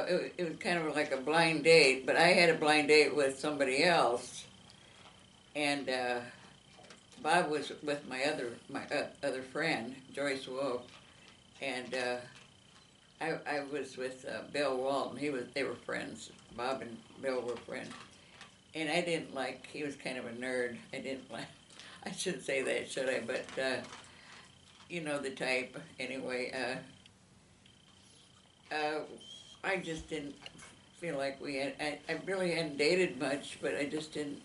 it was kind of like a blind date, but I had a blind date with somebody else, and Bob was with my other friend, Joyce Wolf, and I was with Bill Walton. They were friends. Bob and Bill were friends, and I didn't like. He was kind of a nerd. I didn't like. I shouldn't say that, should I? But you know the type. Anyway, I just didn't feel like we had. I really hadn't dated much, but I just didn't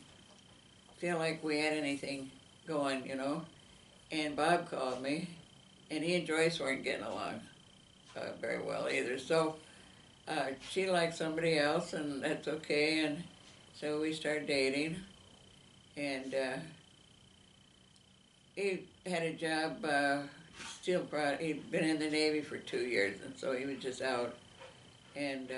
feel like we had anything going, you know. And Bob called me, and he and Joyce weren't getting along very well either. So she liked somebody else, and that's okay. And so we started dating, and he had a job, steel product. He'd been in the Navy for 2 years, and so he was just out. And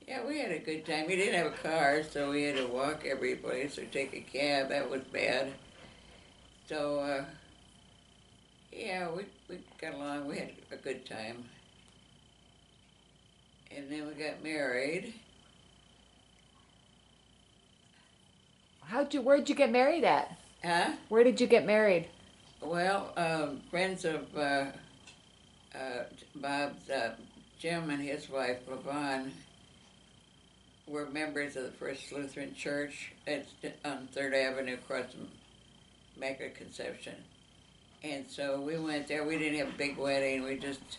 yeah, we had a good time. He didn't have a car, so we had to walk every place or take a cab. That was bad. So yeah, we got along. We had a good time. And then we got married. Where'd you get married at? Huh? Where did you get married? Well, friends of Bob's, Jim and his wife, LaVon, were members of the First Lutheran Church. It's on 3rd Avenue across from Immaculate Conception. And so we went there. We didn't have a big wedding. We just,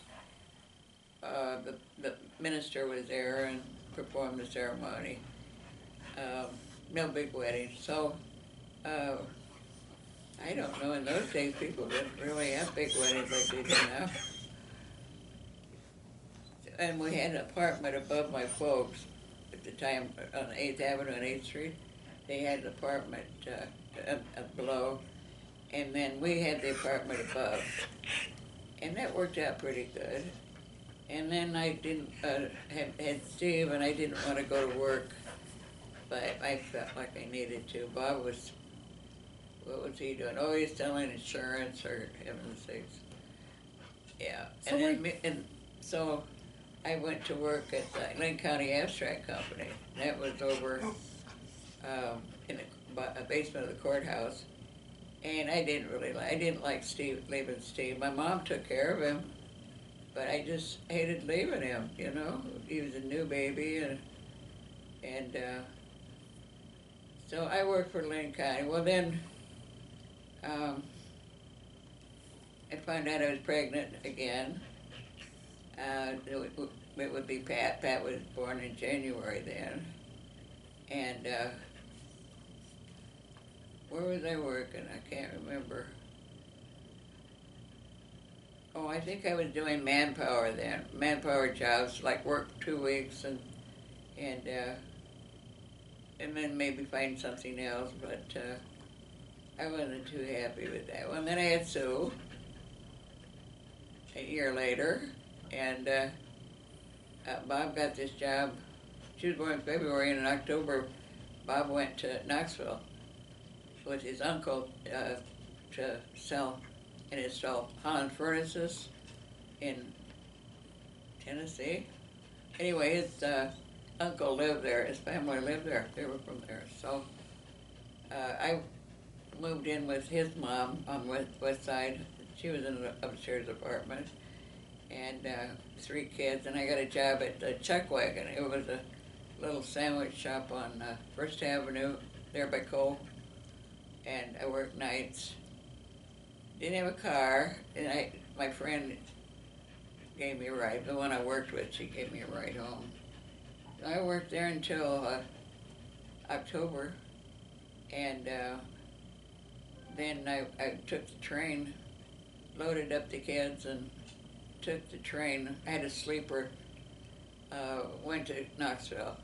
the minister was there and performed the ceremony. No big wedding. So, I don't know, in those days people didn't really have big weddings like they do now. And we had an apartment above my folks at the time on 8th Avenue and 8th Street. They had an apartment below, and then we had the apartment above. And that worked out pretty good. And then I didn't, had Steve, and I didn't want to go to work, but I felt like I needed to. Bob was, what was he doing? Oh, he's selling insurance, or heaven's sakes. Yeah, So and so I went to work at the Lynn County Abstract Company. That was over in the basement of the courthouse. And I didn't like Steve, leaving Steve. My mom took care of him, but I just hated leaving him, you know. He was a new baby, and so I worked for Lynn County. Well, then I found out I was pregnant again. It would be Pat. Pat was born in January then. And where was I working? I can't remember. Oh, I think I was doing manpower then. Manpower jobs, like work 2 weeks and then maybe find something else. But I wasn't too happy with that. Well, and then I had Sue a year later, and Bob got this job. She was born in February, and in October, Bob went to Knoxville with his uncle to sell and install Holland furnaces in Tennessee. Anyway, his uncle lived there. His family lived there. They were from there. So I moved in with his mom on West Side. She was in an upstairs apartment, and 3 kids. And I got a job at Chuckwagon. It was a little sandwich shop on First Avenue there by Cole. And I worked nights. Didn't have a car, and my friend gave me a ride. The one I worked with, she gave me a ride home. So I worked there until October, and then I took the train, loaded up the kids, and took the train. I had a sleeper, went to Knoxville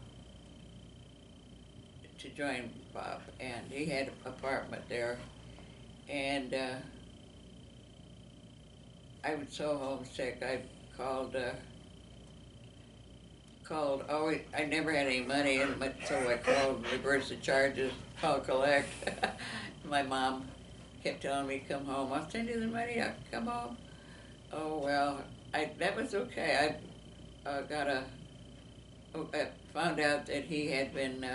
to join Bob, and he had an apartment there, and I was so homesick. I called always. I never had any money, and so I called reverse the charges, call collect. My mom kept telling me, "Come home. I'll send you the money. I'll come home." Oh well, that was okay. I got a found out that he had been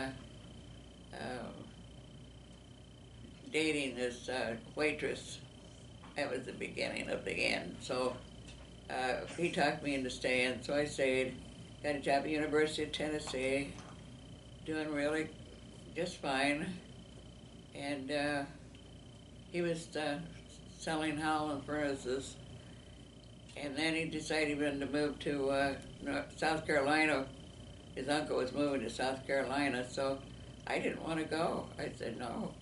dating this waitress. That was the beginning of the end. So he talked me into staying, so I stayed. Got a job at the University of Tennessee, doing really just fine. And he was selling Howland furnaces. And then he decided he wanted to move to South Carolina. His uncle was moving to South Carolina, so I didn't want to go. I said, no,